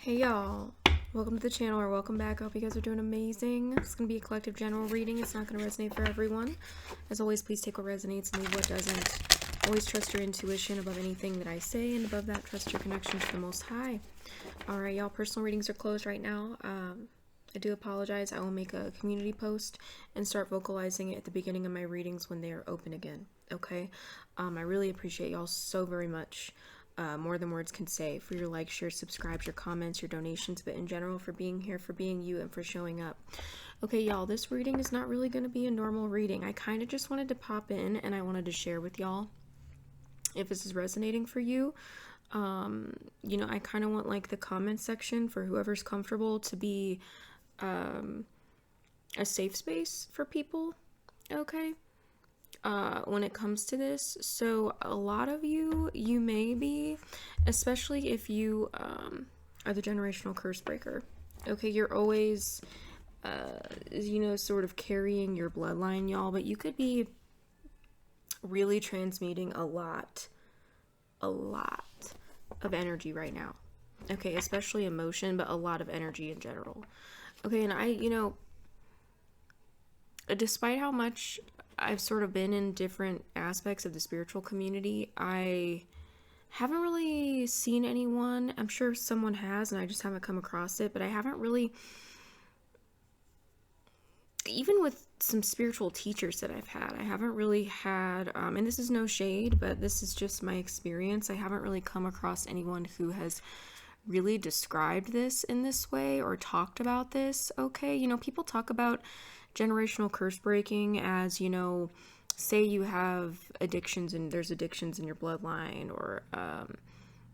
Hey y'all, welcome to the channel, or welcome back. I hope you guys are doing amazing. It's going to be a collective general reading. It's not going to resonate for everyone. As always, please take what resonates and leave what doesn't. Always trust your intuition above anything that I say, and above that, trust your connection to the Most High. Alright y'all, personal readings are closed right now. I do apologize. I will make a community post and start vocalizing it at the beginning of my readings when they are open again. Okay? I really appreciate y'all so very much. More than words can say, for your likes, shares, subscribes, your comments, your donations, but in general for being here, for being you, and for showing up. Okay, y'all, this reading is not really going to be a normal reading. I kind of just wanted to pop in and I wanted to share with y'all if this is resonating for you. I kind of want like the comment section for whoever's comfortable to be a safe space for people. Okay. When it comes to this. So a lot of you may be, especially if you are the generational curse breaker. Okay, you're always, sort of carrying your bloodline, y'all, but you could be really transmuting a lot of energy right now. Okay, especially emotion, but a lot of energy in general. Okay, and despite how much I've sort of been in different aspects of the spiritual community, I haven't really seen anyone. I'm sure someone has, and I just haven't come across it, but I haven't really, even with some spiritual teachers that I've had, I haven't really had, and this is no shade, but this is just my experience. I haven't really come across anyone who has really described this in this way or talked about this. Okay, people talk about generational curse breaking as, say you have addictions and there's addictions in your bloodline, or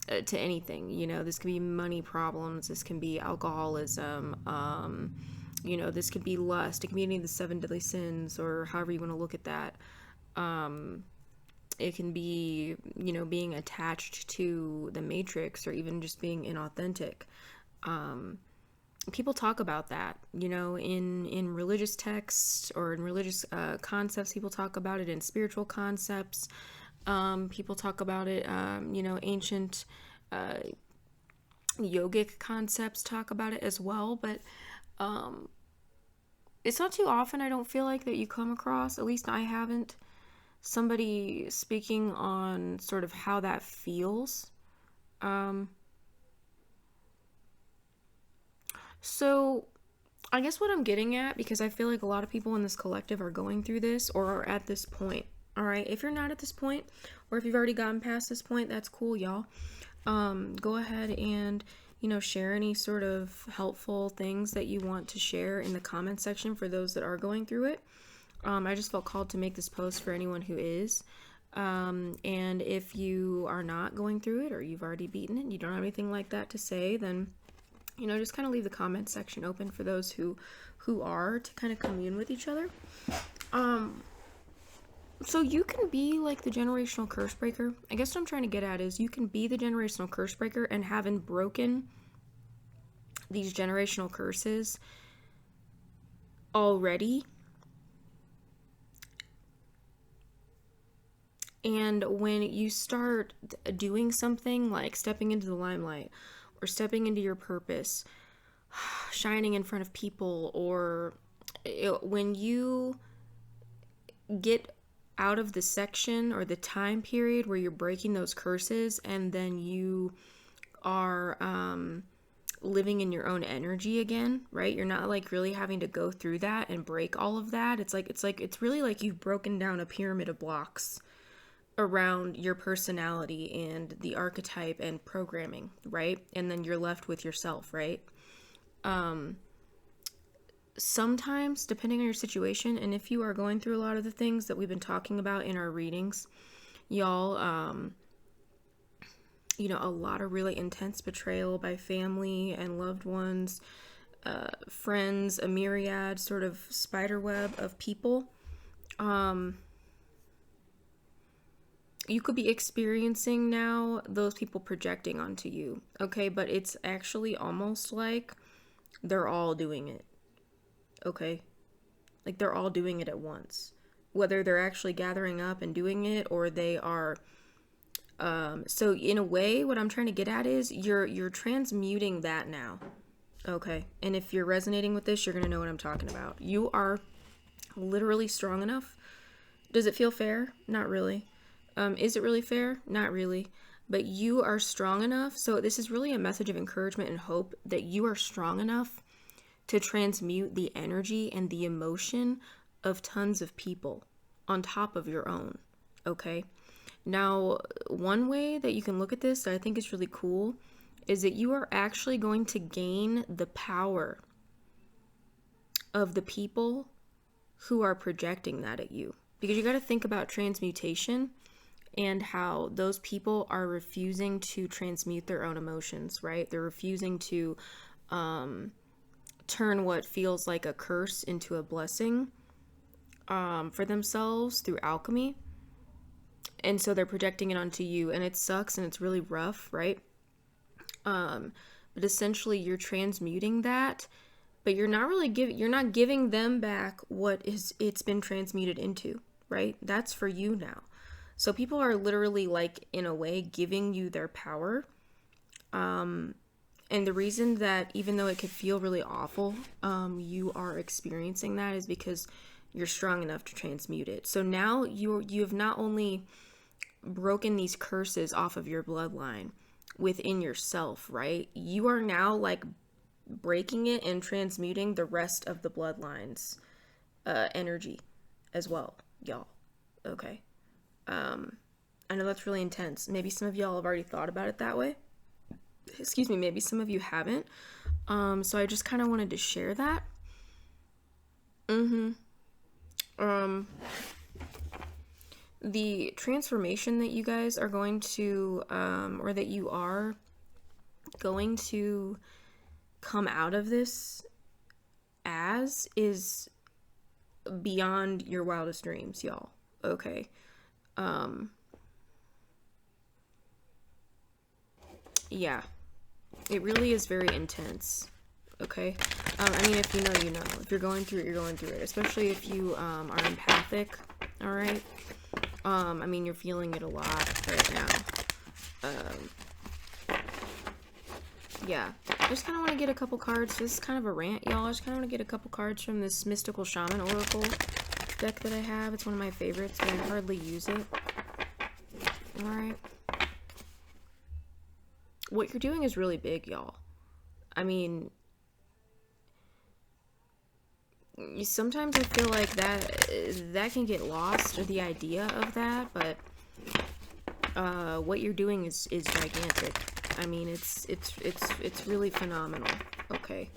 to anything. This can be money problems, this can be alcoholism, this could be lust, it can be any of the 7 deadly sins, or however you want to look at that. It can be, being attached to the matrix, or even just being inauthentic. People talk about that, in religious texts or in religious concepts. People talk about it in spiritual concepts. People talk about it, ancient yogic concepts talk about it as well. But it's not too often, I don't feel like, that you come across, at least I haven't, somebody speaking on sort of how that feels. So I guess what I'm getting at, because I feel like a lot of people in this collective are going through this or are at this point. All right. If you're not at this point, or if you've already gotten past this point, that's cool, y'all. Go ahead and, share any sort of helpful things that you want to share in the comment section for those that are going through it. I just felt called to make this post for anyone who is. And if you are not going through it, or you've already beaten it and you don't have anything like that to say, then just kind of leave the comment section open for those who are, to kind of commune with each other. So you can be like the generational curse breaker. I guess what I'm trying to get at is, you can be the generational curse breaker and having broken these generational curses already. And when you start doing something like stepping into the limelight, or stepping into your purpose, shining in front of people, or when you get out of the section or the time period where you're breaking those curses, and then you are living in your own energy again, right? You're not like really having to go through that and break all of that. It's really like you've broken down a pyramid of blocks around your personality and the archetype and programming, right? And then you're left with yourself, right? Sometimes, depending on your situation, and if you are going through a lot of the things that we've been talking about in our readings, y'all, a lot of really intense betrayal by family and loved ones, friends, a myriad sort of spider web of people. You could be experiencing now those people projecting onto you, okay? But it's actually almost like they're all doing it, okay? Like they're all doing it at once. Whether they're actually gathering up and doing it, or they are So in a way, what I'm trying to get at is you're transmuting that now. Okay. And if you're resonating with this, you're going to know what I'm talking about. You are literally strong enough. Does it feel fair? Not really. Is it really fair? Not really. But you are strong enough. So this is really a message of encouragement and hope that you are strong enough to transmute the energy and the emotion of tons of people on top of your own. Okay. Now, one way that you can look at this that I think is really cool is that you are actually going to gain the power of the people who are projecting that at you. Because you got to think about transmutation and how those people are refusing to transmute their own emotions, right? They're refusing to turn what feels like a curse into a blessing for themselves through alchemy. And so they're projecting it onto you, and it sucks and it's really rough, right? But essentially you're transmuting that, but you're not giving them back what it's been transmuted into, right? That's for you now. So people are literally, like, in a way giving you their power. And the reason that, even though it could feel really awful, you are experiencing that is because you're strong enough to transmute it. So now you have not only broken these curses off of your bloodline within yourself, right? You are now, like, breaking it and transmuting the rest of the bloodline's energy as well, y'all. Okay. I know that's really intense. Maybe some of y'all have already thought about it that way. Excuse me, maybe some of you haven't. So I just kind of wanted to share that. The transformation that you guys are going to, or that you are going to come out of this as, is beyond your wildest dreams, y'all. Okay. Yeah, it really is very intense. Okay. I mean, if you know, you know. If you're going through it, you're going through it. Especially if you are empathic. All right. I mean, you're feeling it a lot right now. Yeah. I just kind of want to get a couple cards. This is kind of a rant, y'all. I just kind of want to get a couple cards from this Mystical Shaman Oracle deck that I have. It's one of my favorites, but I hardly use it. All right. What you're doing is really big, y'all. I mean, sometimes I feel like that can get lost, or the idea of that, but what you're doing is gigantic. I mean, it's really phenomenal. Okay.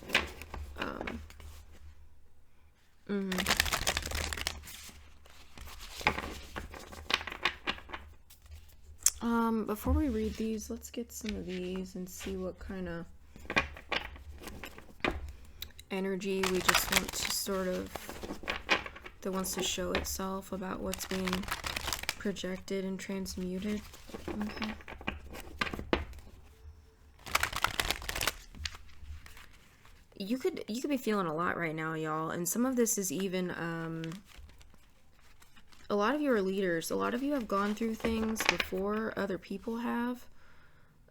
Before we read these, let's get some of these and see what kind of energy we just want to sort of, that wants to show itself about what's being projected and transmuted. Okay. You could be feeling a lot right now, y'all, and some of this is even a lot of you are leaders. A lot of you have gone through things before other people have.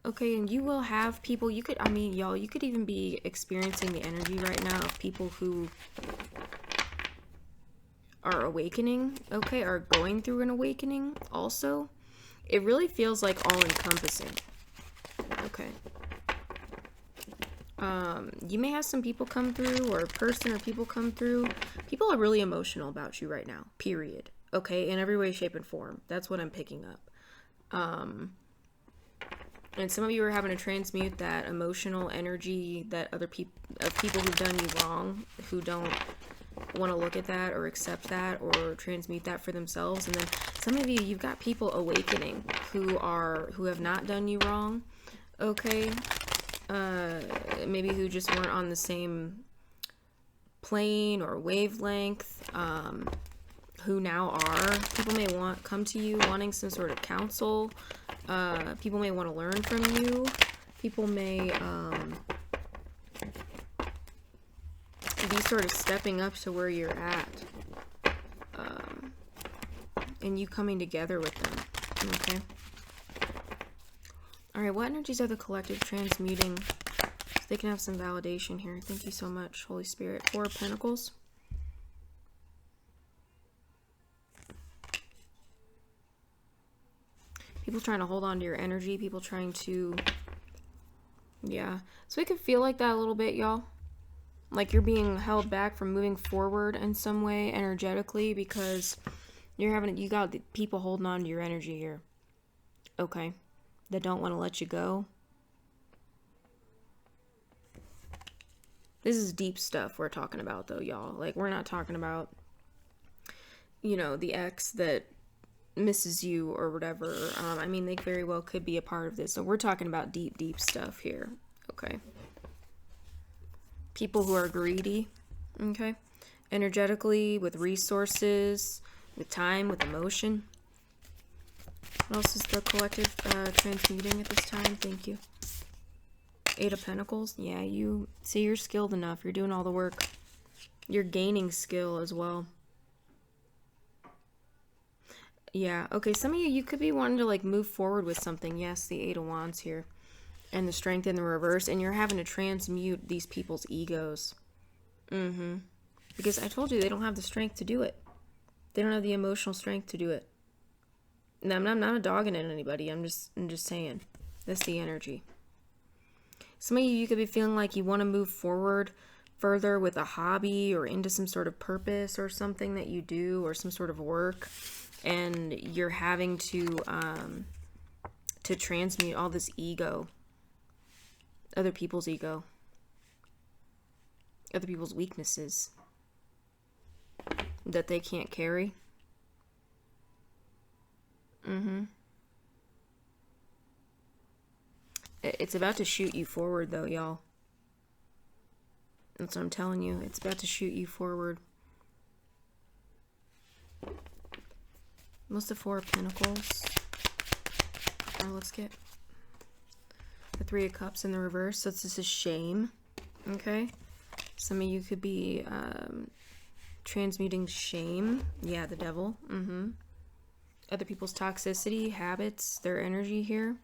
Okay, and you will have people, I mean, y'all, you could even be experiencing the energy right now of people who are awakening, okay, are going through an awakening also. It really feels like all-encompassing. Okay. You may have some people come through, or a person or people come through. People are really emotional about you right now, period. Okay, in every way, shape, and form. That's what I'm picking up. And some of you are having to transmute that emotional energy that other people, of people who've done you wrong, who don't want to look at that or accept that or transmute that for themselves. And then some of you, you've got people awakening who have not done you wrong. Okay. Maybe who just weren't on the same plane or wavelength, who now are. People may come to you wanting some sort of counsel. People may want to learn from you. People may be sort of stepping up to where you're at, and you coming together with them. Okay. All right, what energies are the collective transmuting? So they can have some validation here. Thank you so much, Holy Spirit. Four of Pentacles. People trying to hold on to your energy. People trying to... Yeah. So it could feel like that a little bit, y'all. Like you're being held back from moving forward in some way energetically because you got the people holding on to your energy here. Okay. That don't want to let you go. This is deep stuff we're talking about though, y'all. Like we're not talking about, you know, the ex that misses you or whatever. I mean, they very well could be a part of this. So we're talking about deep, deep stuff here. Okay. People who are greedy. Okay. Energetically, with resources, with time, with emotion. What else is the collective transmuting at this time? Thank you. Eight of Pentacles. Yeah, you see you're skilled enough. You're doing all the work. You're gaining skill as well. Yeah, okay, some of you could be wanting to like move forward with something. Yes, the Eight of Wands here. And the Strength in the reverse. And you're having to transmute these people's egos. Because I told you they don't have the strength to do it. They don't have the emotional strength to do it. Now, I'm not a dogging at anybody. I'm just saying. That's the energy. Some of you could be feeling like you want to move forward further with a hobby or into some sort of purpose or something that you do or some sort of work. And you're having to transmute all this ego. Other people's ego. Other people's weaknesses. That they can't carry. It's about to shoot you forward, though, y'all. That's what I'm telling you. It's about to shoot you forward. What's the Four of Pentacles? Let's get the Three of Cups in the reverse. So this is shame. Okay. Some of you could be transmuting shame. Yeah, the devil. Other people's toxicity, habits, their energy here.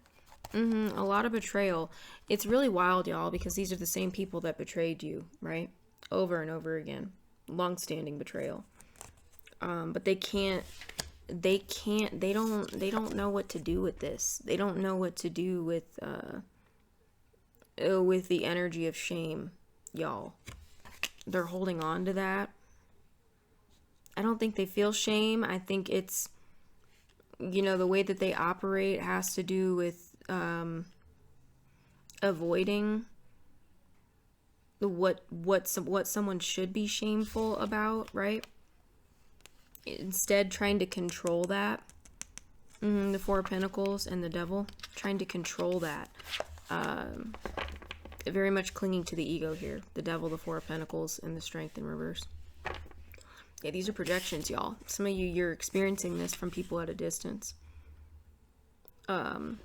A lot of betrayal. It's really wild, y'all, because these are the same people that betrayed you, right? Over and over again. Long-standing betrayal. But they don't know what to do with this. They don't know what to do with the energy of shame, y'all. They're holding on to that. I don't think they feel shame. I think it's, you know, the way that they operate has to do with avoiding what someone should be shameful about, right? Instead, trying to control that. The Four of Pentacles and the Devil, trying to control that. Very much clinging to the ego here. The Devil, the Four of Pentacles, and the Strength in reverse. Yeah, these are projections, y'all. Some of you, you're experiencing this from people at a distance. The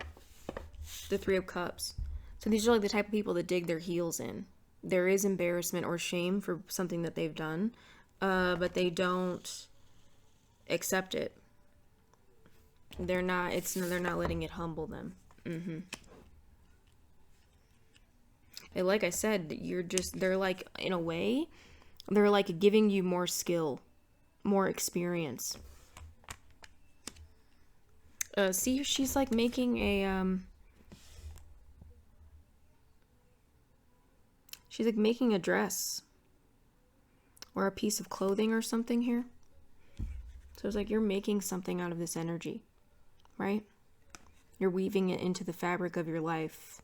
Three of Cups. So these are like the type of people that dig their heels in. There is embarrassment or shame for something that they've done, but they don't accept it. They're not letting it humble them. And like I said, they're like, in a way, they're like giving you more skill, more experience. See, she's like making a, she's like making a dress or a piece of clothing or something here. So it's like you're making something out of this energy, right? You're weaving it into the fabric of your life,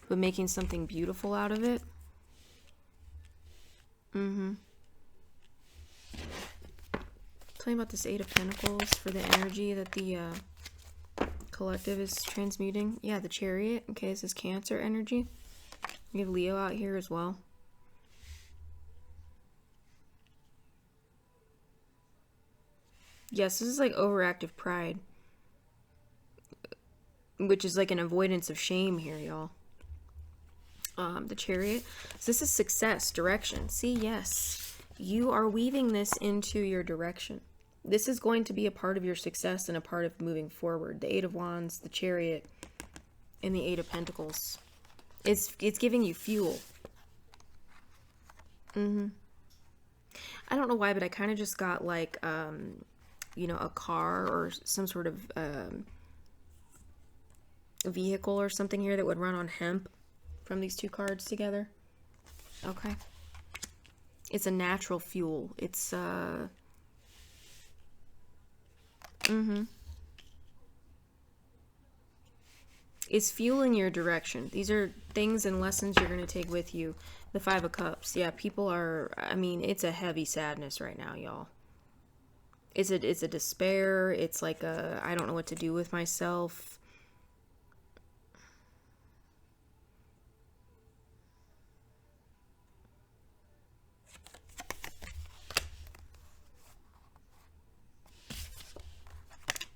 but making something beautiful out of it. Tell me about this Eight of Pentacles for the energy that the collective is transmuting. Yeah, the Chariot. Okay, this is Cancer energy. We have Leo out here as well. Yes, this is like overactive pride, which is like an avoidance of shame here, y'all. The Chariot. So this is success, direction. See, yes, you are weaving this into your direction. This is going to be a part of your success and a part of moving forward. The Eight of Wands, the Chariot, in the Eight of Pentacles. It's giving you fuel. I don't know why, but I kind of just got like, you know, a car or some sort of vehicle or something here that would run on hemp from these two cards together. Okay. It's a natural fuel. It's, It's fueling your direction. These are things and lessons you're going to take with you. The Five of Cups. Yeah, people are, I mean, it's a heavy sadness right now, y'all. It's a despair. It's like a, I don't know what to do with myself.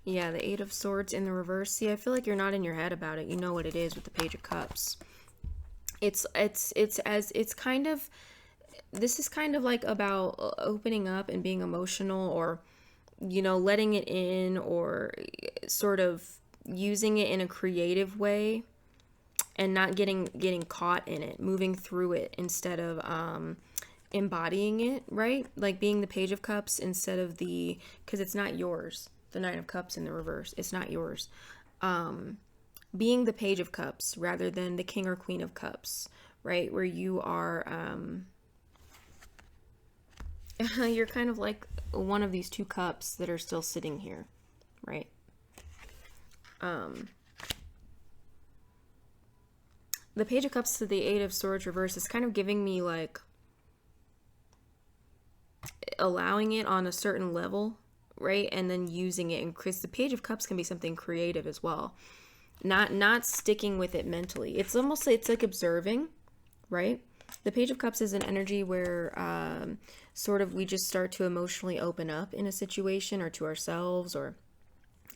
Yeah, the Eight of Swords in the reverse. See, I feel like you're not in your head about it. You know what it is with the Page of Cups. It's kind of, this is kind of like about opening up and being emotional, or, you know, letting it in, or sort of using it in a creative way and not getting caught in it, moving through it instead of embodying it, right? Like being the Page of Cups instead of the, because it's not yours. The Nine of Cups in the reverse, it's not yours. Being the Page of Cups rather than the King or Queen of Cups, right? Where you are, you're kind of like one of these two cups that are still sitting here, right? The Page of Cups to the Eight of Swords reverse is kind of giving me like allowing it on a certain level, right? And then using it. And because the Page of Cups can be something creative as well. Not sticking with it mentally. It's almost like, it's like observing, right? The Page of Cups is an energy where sort of we just start to emotionally open up in a situation or to ourselves or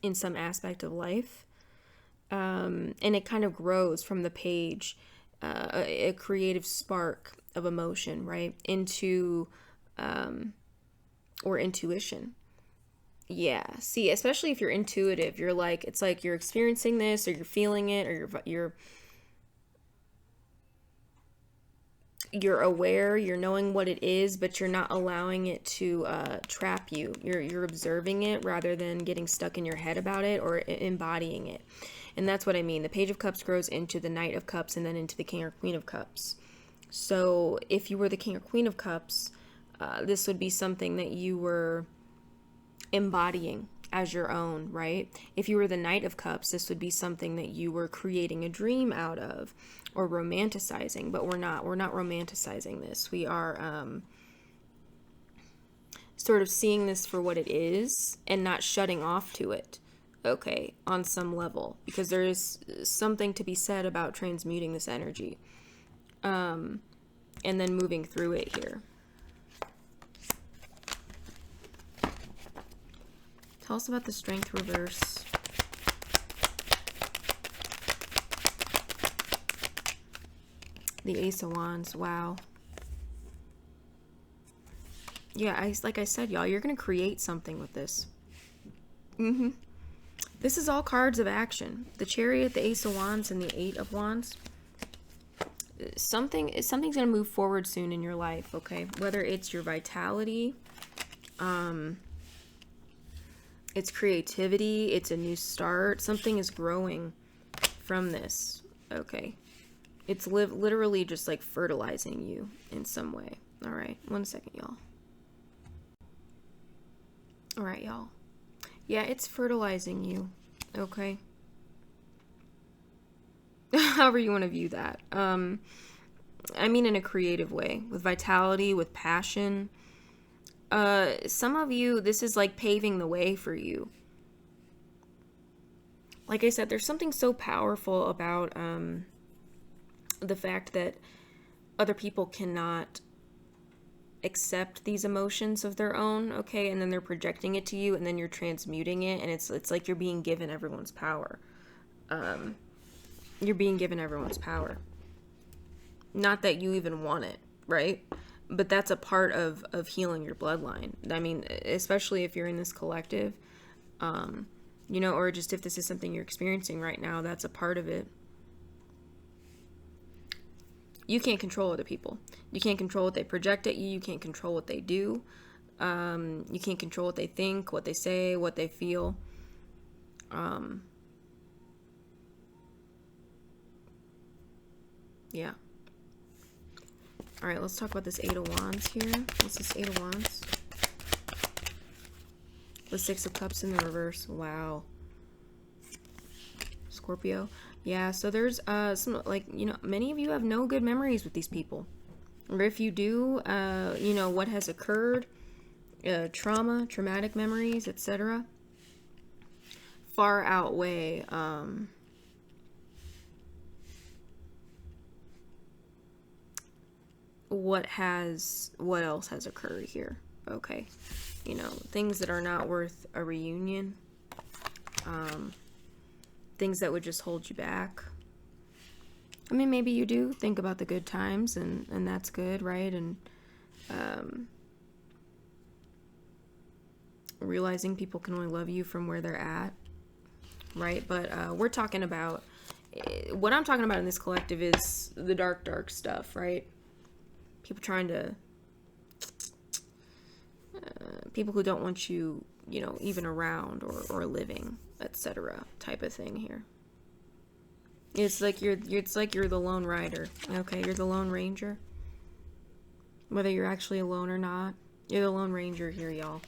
in some aspect of life. And it kind of grows from the page, a creative spark of emotion, right? Into, or intuition. Yeah. See, especially if you're intuitive, you're like, it's like you're experiencing this, or you're feeling it, or you're aware, you're knowing what it is, but you're not allowing it to trap you. You're observing it rather than getting stuck in your head about it or embodying it. And that's what I mean. The Page of Cups grows into the Knight of Cups and then into the King or Queen of Cups. So if you were the King or Queen of Cups, this would be something that you were embodying as your own, right? If you were the Knight of Cups, this would be something that you were creating a dream out of or romanticizing, but we're not romanticizing this. We are sort of seeing this for what it is and not shutting off to it, okay, on some level, because there is something to be said about transmuting this energy and then moving through it here. Tell us about the Strength reverse. The Ace of Wands. Wow. Yeah, like I said, y'all, you're going to create something with this. This is all cards of action. The Chariot, the Ace of Wands, and the Eight of Wands. Something's going to move forward soon in your life, okay? Whether it's your vitality, it's creativity, it's a new start. Something is growing from this, okay? It's literally just like fertilizing you in some way. All right, 1 second, y'all. All right, y'all. Yeah, it's fertilizing you, okay? However you want to view that. I mean in a creative way, with vitality, with passion. Some of you, this is like paving the way for you. Like I said, there's something so powerful about the fact that other people cannot accept these emotions of their own, okay? And then they're projecting it to you, and then you're transmuting it, and it's like you're being given everyone's power. You're being given everyone's power. Not that you even want it, right? But that's a part of healing your bloodline. I mean, especially if you're in this collective, you know, or just if this is something you're experiencing right now, that's a part of it. You can't control other people. You can't control what they project at you. You can't control what they do. You can't control what they think, what they say, what they feel. Yeah. All right, let's talk about this Eight of Wands here. What's this Eight of Wands? The Six of Cups in the reverse. Wow. Scorpio. Yeah, so there's some, like, you know, many of you have no good memories with these people. Or if you do, you know, what has occurred, trauma, traumatic memories, etc. far outweigh what else has occurred here. Okay, you know, things that are not worth a reunion, things that would just hold you back. I mean, maybe you do think about the good times, and that's good, right? And realizing people can only love you from where they're at, right? But we're talking about, what I'm talking about in this collective is the dark stuff, right? People trying to, people who don't want you, you know, even around or living, etc. type of thing here. It's like you're the lone rider. Okay, you're the lone ranger. Whether you're actually alone or not, you're the lone ranger here, y'all.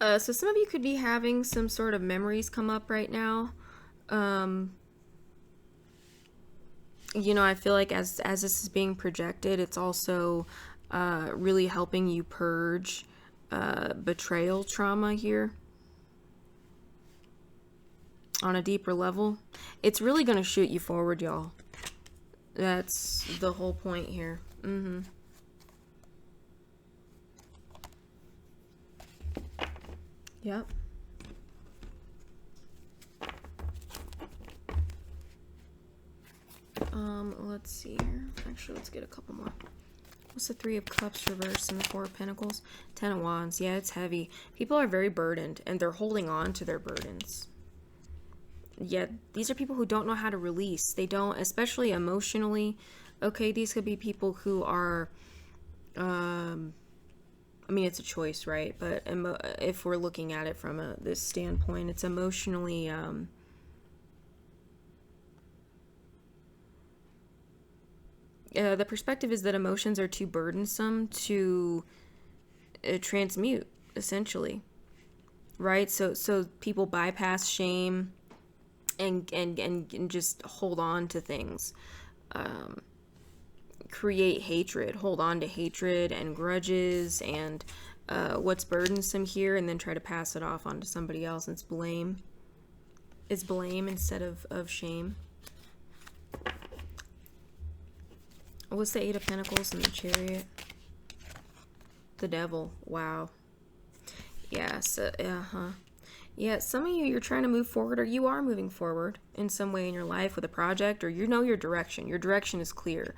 So some of you could be having some sort of memories come up right now. You know, I feel like as this is being projected, it's also really helping you purge betrayal trauma here on a deeper level. It's really going to shoot you forward, y'all. That's the whole point here. Yep. Let's see here. Actually, let's get a couple more. What's the Three of Cups reversed and the Four of Pentacles? Ten of Wands. Yeah, it's heavy. People are very burdened, and they're holding on to their burdens. Yet, these are people who don't know how to release. They don't, especially emotionally. Okay, these could be people who are, I mean, it's a choice, right? But if we're looking at it from this standpoint, it's emotionally, the perspective is that emotions are too burdensome to transmute, essentially, right? So people bypass shame and just hold on to things, create hatred, hold on to hatred and grudges and what's burdensome here, and then try to pass it off onto somebody else. It's blame. It's blame instead of shame. What's the Eight of Pentacles and the Chariot? The Devil. Wow. Yeah, so, yeah, some of you, you're trying to move forward, or you are moving forward in some way in your life with a project, or you know your direction. Your direction is clear.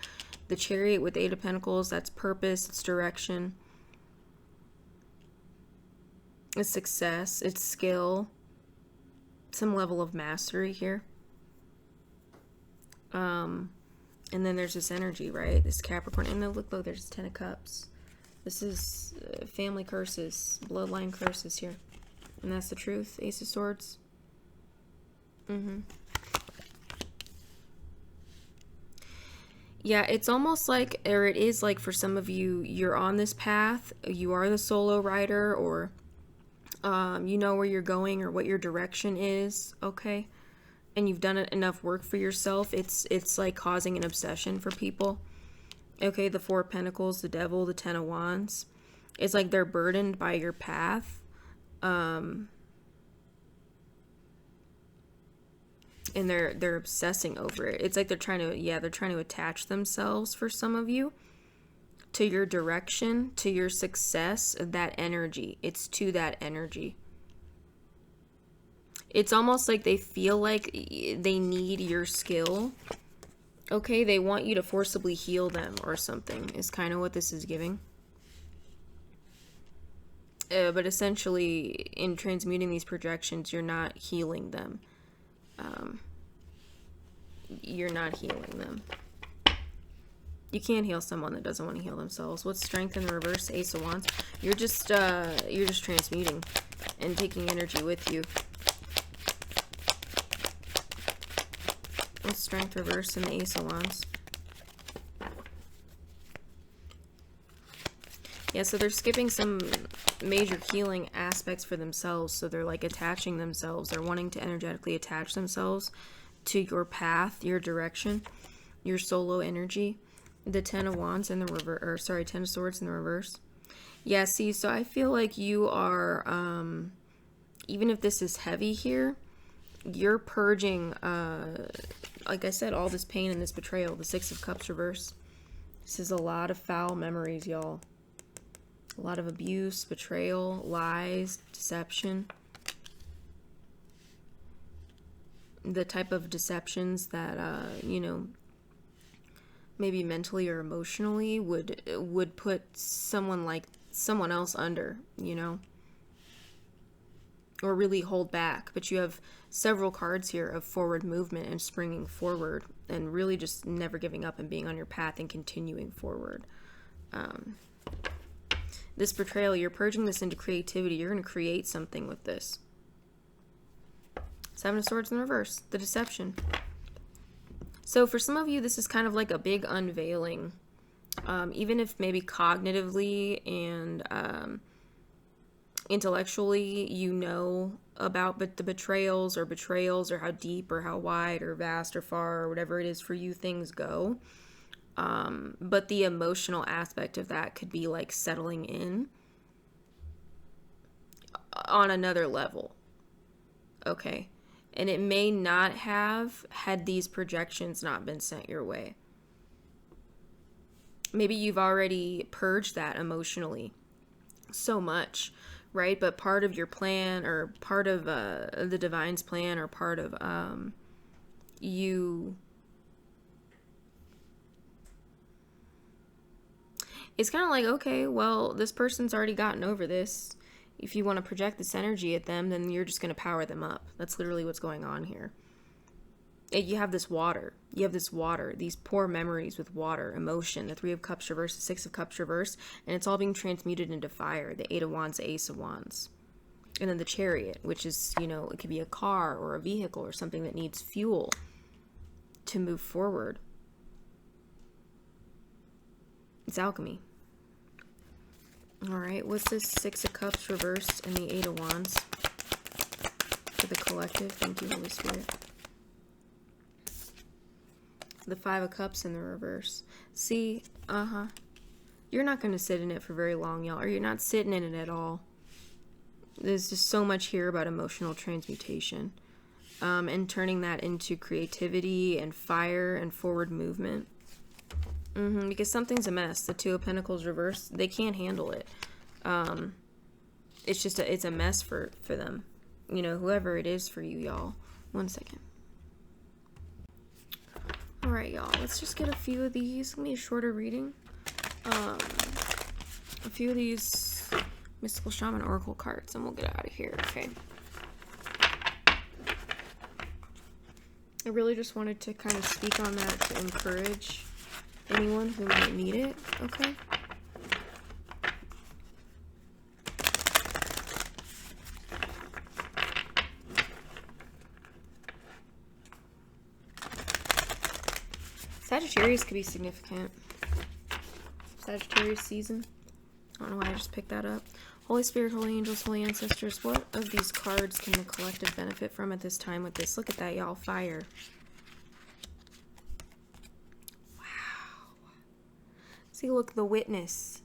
The Chariot with the Eight of Pentacles, that's purpose, it's direction. It's success, it's skill. Some level of mastery here. And then there's this energy, right? This Capricorn. And then look, there's 10 of Cups. This is family curses, bloodline curses here. And that's the truth. Ace of Swords. Yeah, it's almost like, or it is like for some of you, you're on this path. You are the solo rider, or you know where you're going or what your direction is, okay? And you've done enough work for yourself. It's like causing an obsession for people. Okay, the Four of Pentacles, the Devil, the Ten of Wands. It's like they're burdened by your path. And they're obsessing over it. It's like they're trying to attach themselves, for some of you, to your direction, to your success, that energy. It's to that energy. It's almost like they feel like they need your skill. Okay, they want you to forcibly heal them or something, is kind of what this is giving. But essentially, in transmuting these projections, you're not healing them. you're not healing them. You can't heal someone that doesn't want to heal themselves. What's strength in the reverse? Ace of Wands. You're just transmuting and taking energy with you. What's strength reverse in the Ace of Wands? Yeah, so they're skipping some major healing aspects for themselves. So they're like attaching themselves. They're wanting to energetically attach themselves to your path, your direction, your solo energy. The 10 of Wands in the reverse, or sorry, 10 of Swords in the reverse. Yeah, see, so I feel like you are, even if this is heavy here, you're purging, like I said, all this pain and this betrayal. The 6 of Cups reverse. This is a lot of foul memories, y'all. A lot of abuse, betrayal, lies, deception. The type of deceptions that, you know, maybe mentally or emotionally would put someone else under, you know, or really hold back. But you have several cards here of forward movement and springing forward and really just never giving up and being on your path and continuing forward. This betrayal, you're purging this into creativity. You're going to create something with this. 7 of Swords in reverse, the deception. So for some of you, this is kind of like a big unveiling. Even if maybe cognitively and intellectually you know about the betrayals or how deep or how wide or vast or far or whatever it is for you things go. But the emotional aspect of that could be like settling in on another level. Okay. And it may not have had these projections not been sent your way. Maybe you've already purged that emotionally so much, right? But part of your plan or part of the divine's plan or part of you... It's kind of like, okay, well, this person's already gotten over this. If you want to project this energy at them, then you're just going to power them up. That's literally what's going on here. You have this water. You have this water, these poor memories with water, emotion, the 3 of Cups reverse, the 6 of Cups reverse, and it's all being transmuted into fire. The 8 of Wands, the Ace of Wands. And then the Chariot, which is, you know, it could be a car or a vehicle or something that needs fuel to move forward. It's alchemy. All right, what's this 6 of Cups reversed and the 8 of Wands for the collective? Thank you, Holy Spirit. The 5 of Cups in the reverse. See, you're not going to sit in it for very long, y'all, or you're not sitting in it at all. There's just so much here about emotional transmutation and turning that into creativity and fire and forward movement. Because something's a mess. The 2 of Pentacles reverse, they can't handle it. It's just it's a mess for them. You know, whoever it is for you, y'all. 1 second. Alright, y'all. Let's just get a few of these. It's gonna be a shorter reading. A few of these Mystical Shaman Oracle cards, and we'll get out of here, okay? I really just wanted to kind of speak on that to encourage anyone who might need it, okay? Sagittarius could be significant. Sagittarius season. I don't know why I just picked that up. Holy Spirit, Holy Angels, Holy Ancestors, what of these cards can the collective benefit from at this time with this? Look at that, y'all. Fire. See, look, the Witness.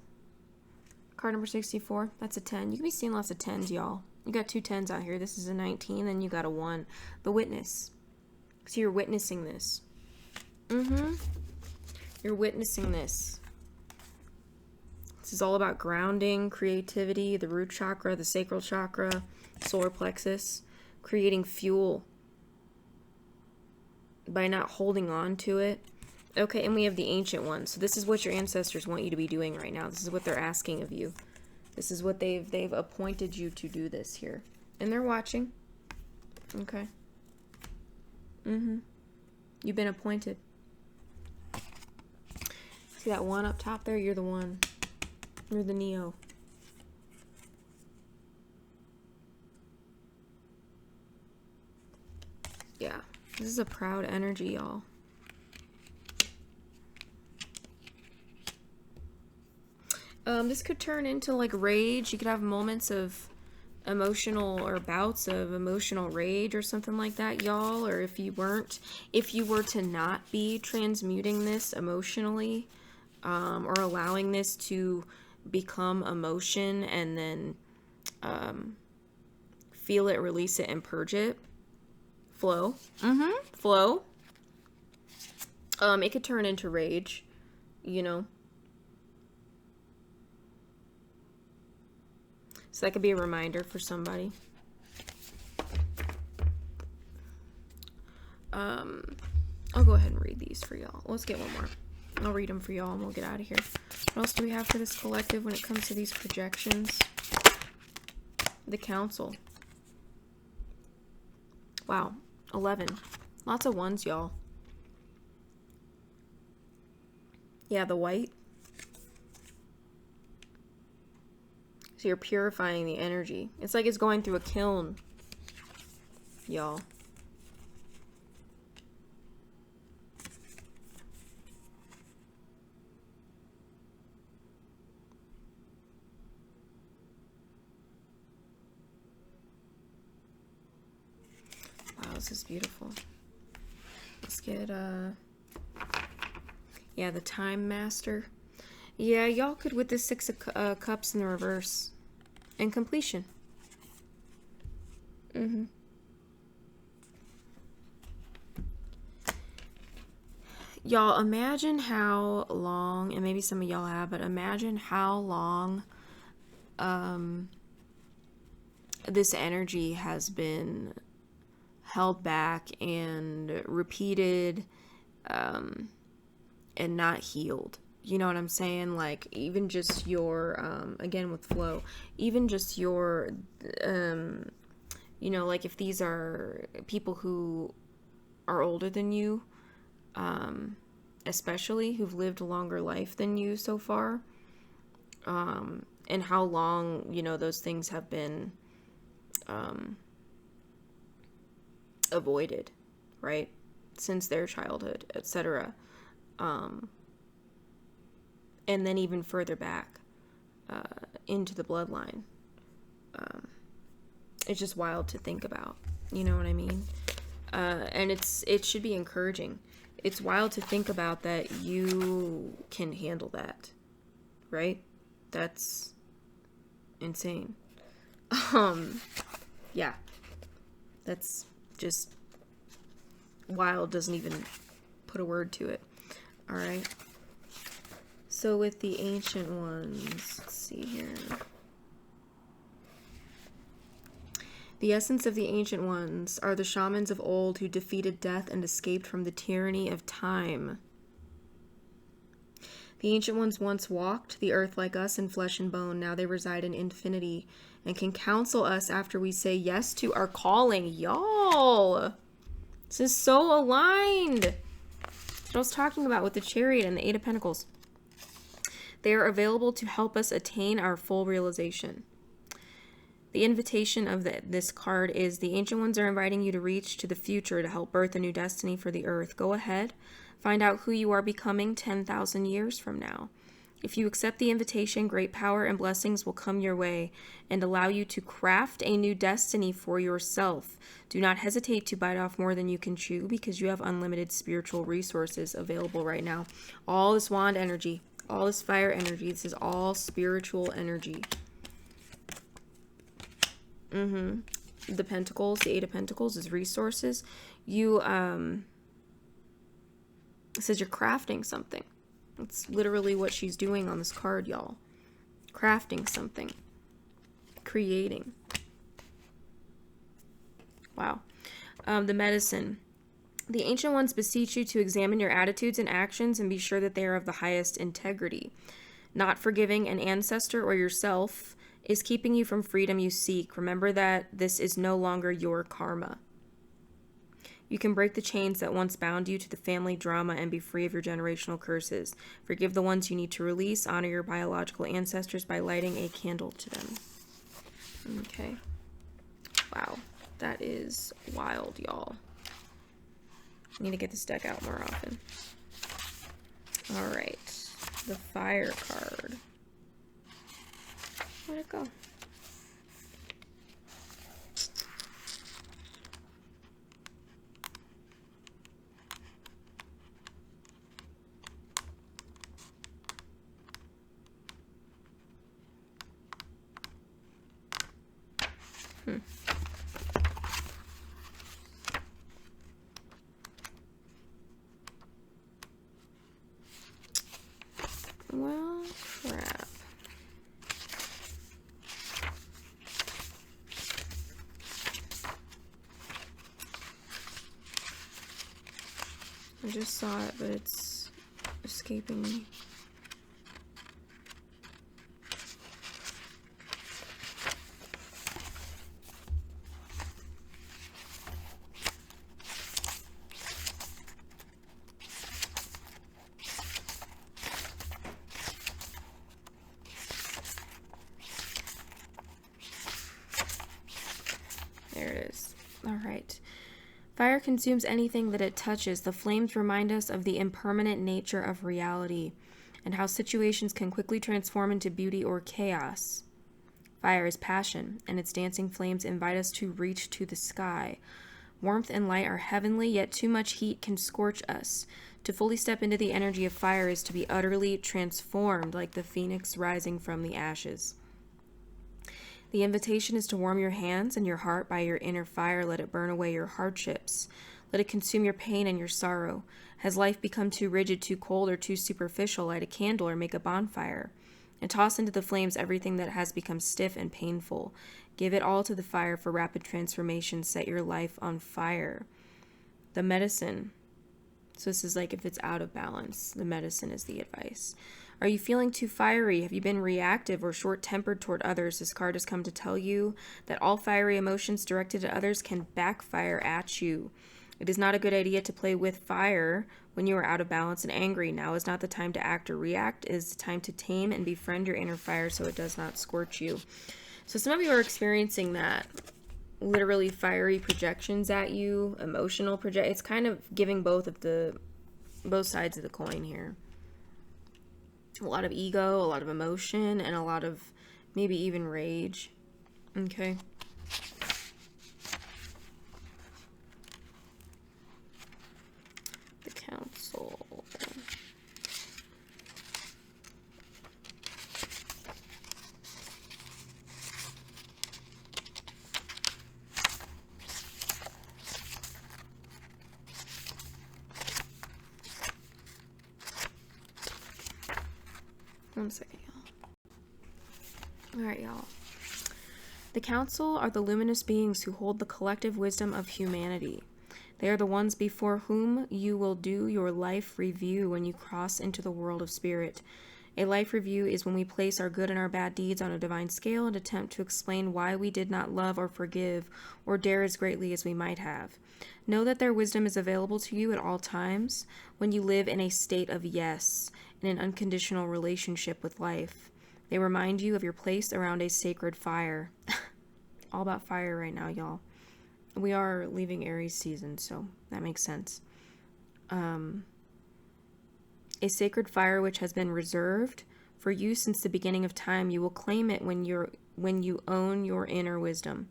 Card number 64. That's a 10. You can be seeing lots of 10s, y'all. You got 2 10s out here. This is a 19, then you got a 1. The Witness. So you're witnessing this. You're witnessing this. This is all about grounding, creativity, the root chakra, the sacral chakra, solar plexus, creating fuel by not holding on to it. Okay, and we have the Ancient One. So this is what your ancestors want you to be doing right now. This is what they're asking of you. This is what they've appointed you to do this here. And they're watching. Okay. You've been appointed. See that one up top there? You're the one. You're the Neo. Yeah. This is a proud energy, y'all. This could turn into like rage. You could have moments of emotional or bouts of emotional rage or something like that, y'all. Or if you were to not be transmuting this emotionally, or allowing this to become emotion and then feel it, release it, and purge it. Flow. Flow. It could turn into rage, you know. So that could be a reminder for somebody. I'll go ahead and read these for y'all. Let's get one more. I'll read them for y'all and we'll get out of here. What else do we have for this collective when it comes to these projections? The Council. Wow. 11. Lots of ones, y'all. Yeah, the white. So you're purifying the energy. It's like it's going through a kiln, y'all. Wow, this is beautiful. Let's get, yeah, the Time Master. Yeah, y'all could, with the Six of Cups in the reverse. And completion. Y'all, imagine how long, and maybe some of y'all have, but imagine how long this energy has been held back and repeated and not healed. You know what I'm saying? Like, even just your, again with flow, even just your, you know, like if these are people who are older than you, especially who've lived a longer life than you so far, and how long, you know, those things have been, avoided, right? Since their childhood, etc. And then even further back into the bloodline. It's just wild to think about. You know what I mean? And it should be encouraging. It's wild to think about that you can handle that, right? That's insane. Yeah. That's just wild. Doesn't even put a word to it. All right. So with the Ancient Ones, let's see here. The essence of the Ancient Ones are the shamans of old who defeated death and escaped from the tyranny of time. The Ancient Ones once walked the earth like us in flesh and bone. Now they reside in infinity and can counsel us after we say yes to our calling. Y'all, this is so aligned. That's what I was talking about with the Chariot and the Eight of Pentacles. They are available to help us attain our full realization. The invitation of this card is the Ancient Ones are inviting you to reach to the future to help birth a new destiny for the earth. Go ahead. Find out who you are becoming 10,000 years from now. If you accept the invitation, great power and blessings will come your way and allow you to craft a new destiny for yourself. Do not hesitate to bite off more than you can chew because you have unlimited spiritual resources available right now. All this wand energy, all this fire energy, this is all spiritual energy. The Pentacles, the Eight of Pentacles is resources. You, it says you're crafting something. That's literally what she's doing on this card, y'all. Crafting something. Creating. Wow. The Medicine. The Ancient Ones beseech you to examine your attitudes and actions and be sure that they are of the highest integrity. Not forgiving an ancestor or yourself is keeping you from freedom you seek. Remember that this is no longer your karma. You can break the chains that once bound you to the family drama and be free of your generational curses. Forgive the ones you need to release. Honor your biological ancestors by lighting a candle to them. Okay. Wow. That is wild, y'all. I need to get this deck out more often. All right. The fire card. Where'd it go? Well, crap. I just saw it, but it's escaping me. There it is. All right. Fire consumes anything that it touches. The flames remind us of the impermanent nature of reality and how situations can quickly transform into beauty or chaos. Fire is passion, and its dancing flames invite us to reach to the sky. Warmth and light are heavenly, yet too much heat can scorch us. To fully step into the energy of fire is to be utterly transformed, like the phoenix rising from the ashes. The invitation is to warm your hands and your heart by your inner fire. Let it burn away your hardships. Let it consume your pain and your sorrow. Has life become too rigid, too cold, or too superficial? Light a candle or make a bonfire, and toss into the flames everything that has become stiff and painful. Give it all to the fire for rapid transformation. Set your life on fire. The medicine. So this is like if it's out of balance, the medicine is the advice. Are you feeling too fiery? Have you been reactive or short-tempered toward others? This card has come to tell you that all fiery emotions directed at others can backfire at you. It is not a good idea to play with fire when you are out of balance and angry. Now is not the time to act or react. It is the time to tame and befriend your inner fire so it does not scorch you. So some of you are experiencing that. Literally fiery projections at you, emotional project. It's kind of giving both sides of the coin here. A lot of ego, a lot of emotion, and a lot of maybe even rage. Okay. The council. One second, y'all. Alright, y'all. The council are the luminous beings who hold the collective wisdom of humanity. They are the ones before whom you will do your life review when you cross into the world of spirit. A life review is when we place our good and our bad deeds on a divine scale and attempt to explain why we did not love or forgive or dare as greatly as we might have. Know that their wisdom is available to you at all times when you live in a state of yes, in an unconditional relationship with life. They remind you of your place around a sacred fire. All about fire right now, y'all. We are leaving Aries season, so that makes sense. A sacred fire which has been reserved for you since the beginning of time. You will claim it when you own your inner wisdom.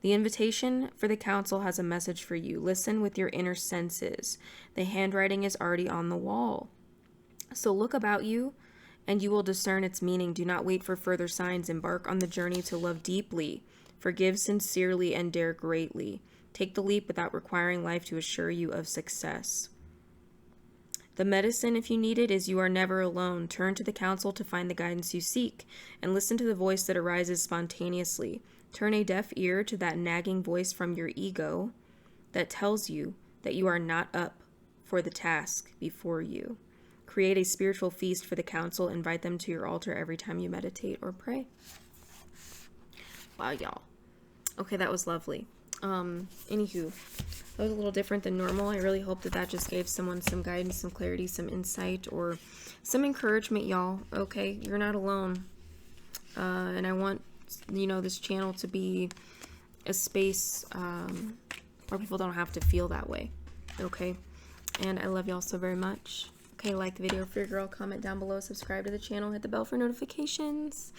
The invitation for the council has a message for you. Listen with your inner senses. The handwriting is already on the wall. So look about you, and you will discern its meaning. Do not wait for further signs. Embark on the journey to love deeply, forgive sincerely, and dare greatly. Take the leap without requiring life to assure you of success. The medicine, if you need it, is you are never alone. Turn to the council to find the guidance you seek, and listen to the voice that arises spontaneously. Turn a deaf ear to that nagging voice from your ego that tells you that you are not up for the task before you. Create a spiritual feast for the council. Invite them to your altar every time you meditate or pray. Wow, y'all. Okay, that was lovely. Anywho, that was a little different than normal. I really hope that that just gave someone some guidance, some clarity, some insight, or some encouragement, y'all. Okay, you're not alone. And I want, you know, this channel to be a space where people don't have to feel that way. Okay, and I love y'all so very much. Okay, like the video for your girl, comment down below, subscribe to the channel, hit the bell for notifications,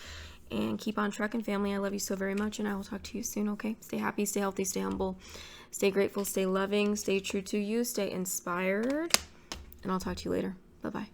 and keep on trucking, family. I love you so very much, and I will talk to you soon. Okay, stay happy, stay healthy, stay humble, stay grateful, stay loving, stay true to you, stay inspired, and I'll talk to you later. Bye bye.